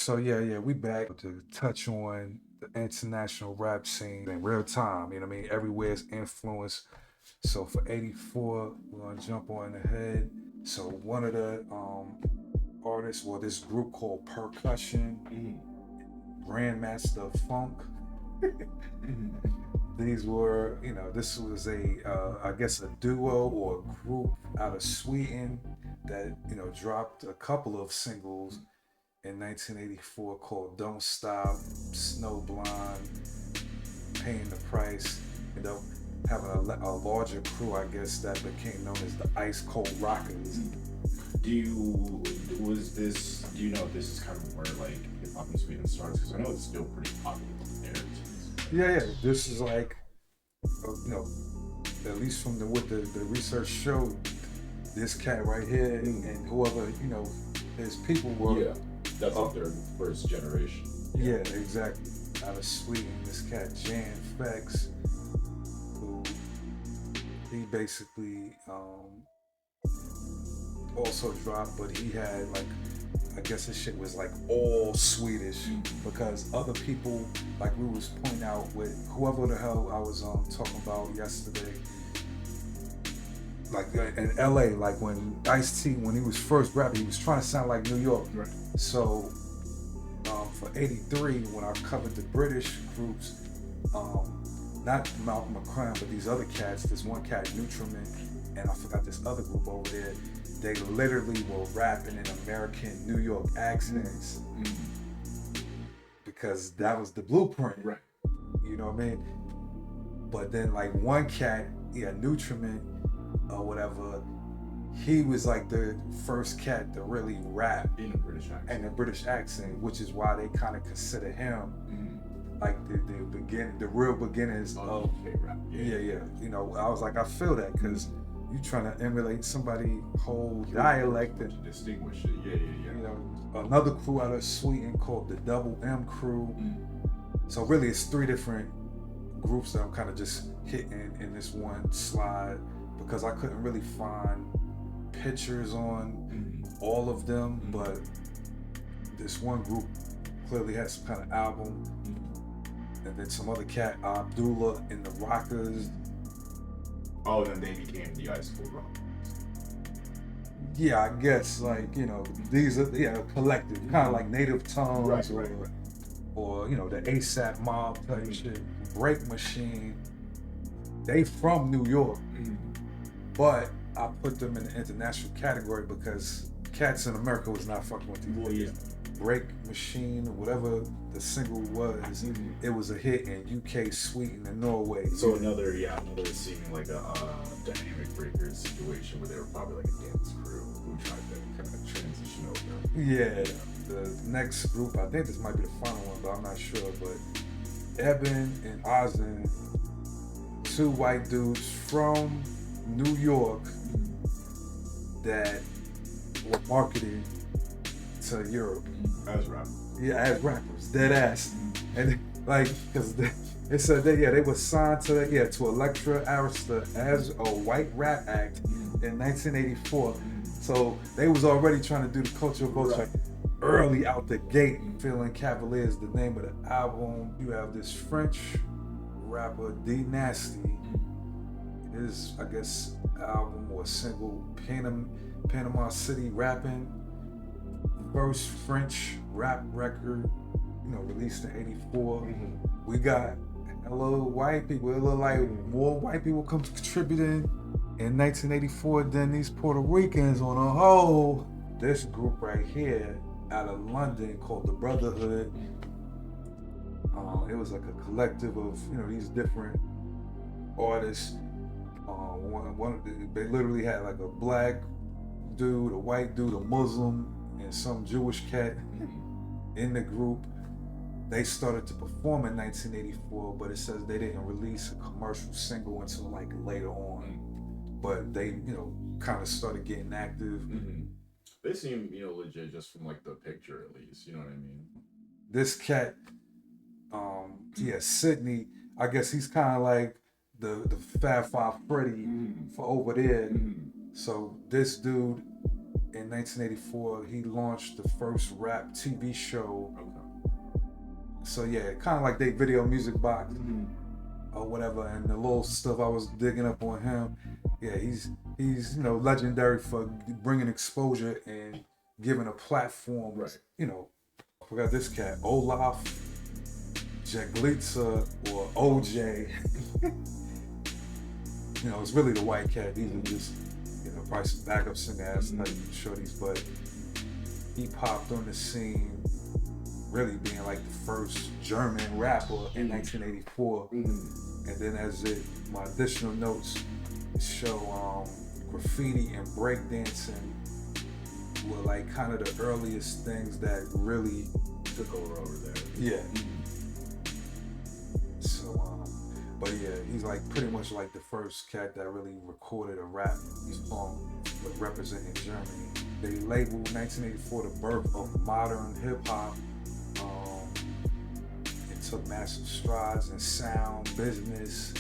So yeah, we back to touch on the international rap scene in real time. You know what I mean? Everywhere's influence. So for 84, we're gonna jump on ahead. So one of the artists, well, this group called Percussion, Grandmaster Funk. These were, this was I guess a duo or a group out of Sweden that, dropped a couple of singles in 1984 called Don't Stop, Snowblind, Paying the Price, having a larger crew, I guess, that became known as the Ice Cold Rockers. Do you know if this is kind of where like hip hop in Sweden starts? Because I know it's still pretty popular there. Yeah, this is like, at least from what the research showed, this cat right here and whoever, his people were. Yeah, that's like their first generation. Yeah, exactly. Out of Sweden, this cat Jan Fex, who he basically also dropped, but he had like, I guess his shit was like all Swedish because other people, like we was pointing out with whoever the hell I was talking about yesterday, like in LA, like when Ice-T, when he was first rapping, he was trying to sound like New York. Right. So for 83, when I covered the British groups, not Malcolm McCrown, but these other cats, this one cat, Nutriment, and I forgot this other group over there, they literally were rapping in American New York accents because that was the blueprint. Right. You know what I mean? But then like one cat, Nutriment or whatever, he was like the first cat to really rap in a British accent, which is why they kind of consider him like the real beginnings of rap. Yeah. I was like, I feel that because you trying to emulate somebody's whole dialect and distinguish it. Yeah. Another crew out of Sweden called the Double M Crew. So really, it's three different groups that I'm kind of just hitting in this one slide because I couldn't really find pictures on all of them, but this one group clearly had some kind of album, and then some other cat, Abdullah and the Rockers. Oh, then they became the Ice Cold Rockers. Yeah, I guess like these are collective, kind of like Native Tongues, right. Or the ASAP Mob type shit, Break Machine. They from New York, but I put them in the international category because cats in America was not fucking with these. Break Machine or whatever the single was, it was a hit in UK, Sweden, and Norway. So another scene like a dynamic breakers situation where they were probably like a dance crew who tried to kind of transition over. Yeah, the next group, I think this might be the final one, but I'm not sure. But Eben and Ozin, two white dudes from New York that were marketed to Europe as rappers. Yeah, as rappers, dead ass, and like because it said that they were signed to Elektra Arista as a white rap act in 1984. So they was already trying to do the cultural vulture early out the gate. Feeling Cavalier is the name of the album. You have this French rapper D Nasty. His I guess album or single Panama City Rapping. First French rap record, released in '84. We got a little white people, a little like more white people contributing in 1984 than these Puerto Ricans on a whole. This group right here out of London called the Brotherhood. It was like a collective of these different artists. They literally had like a black dude, a white dude, a Muslim, and some Jewish cat in the group. They started to perform in 1984, but it says they didn't release a commercial single until like later on. But they, kind of started getting active. They seem, legit just from like the picture at least, you know what I mean? This cat, Sydney, I guess he's kind of like the Fab Five Freddy for over there. So this dude in 1984, he launched the first rap TV show. Okay. So yeah, kind of like they video music box Mm-hmm. or whatever. And the little stuff I was digging up on him, yeah, he's you know, legendary for bringing exposure and giving a platform. Right. You know, I forgot this cat, Olaf Jaglitsa or OJ. You know, it's really the white cat. These are just, you know, probably some backup singer ass type shorties, but he popped on the scene really being like the first German rapper in 1984. Mm-hmm. And then as my additional notes show, graffiti and breakdancing were like kind of the earliest things that really Took over there. yeah. So, but yeah, he's like pretty much like the first cat that really recorded a rap song but representing Germany. They labeled 1984 the birth of modern hip hop. It took massive strides in sound, business,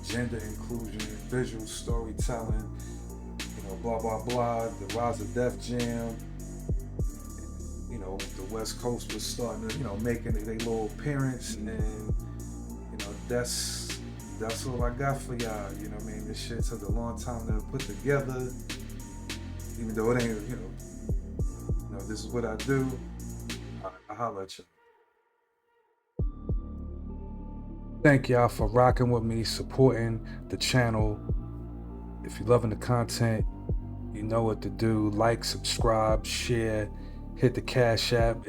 gender inclusion, visual storytelling, you know, blah blah blah. The rise of Def Jam. You know, the West Coast was starting to, you know, making their little appearance, and you know, that's all I got for y'all. You know what I mean? This shit took a long time to put together, even though it ain't, you know, this is what I do. I holla at you. Thank y'all for rocking with me, supporting the channel. If you're loving the content, you know what to do. Like, subscribe, share, hit the Cash App.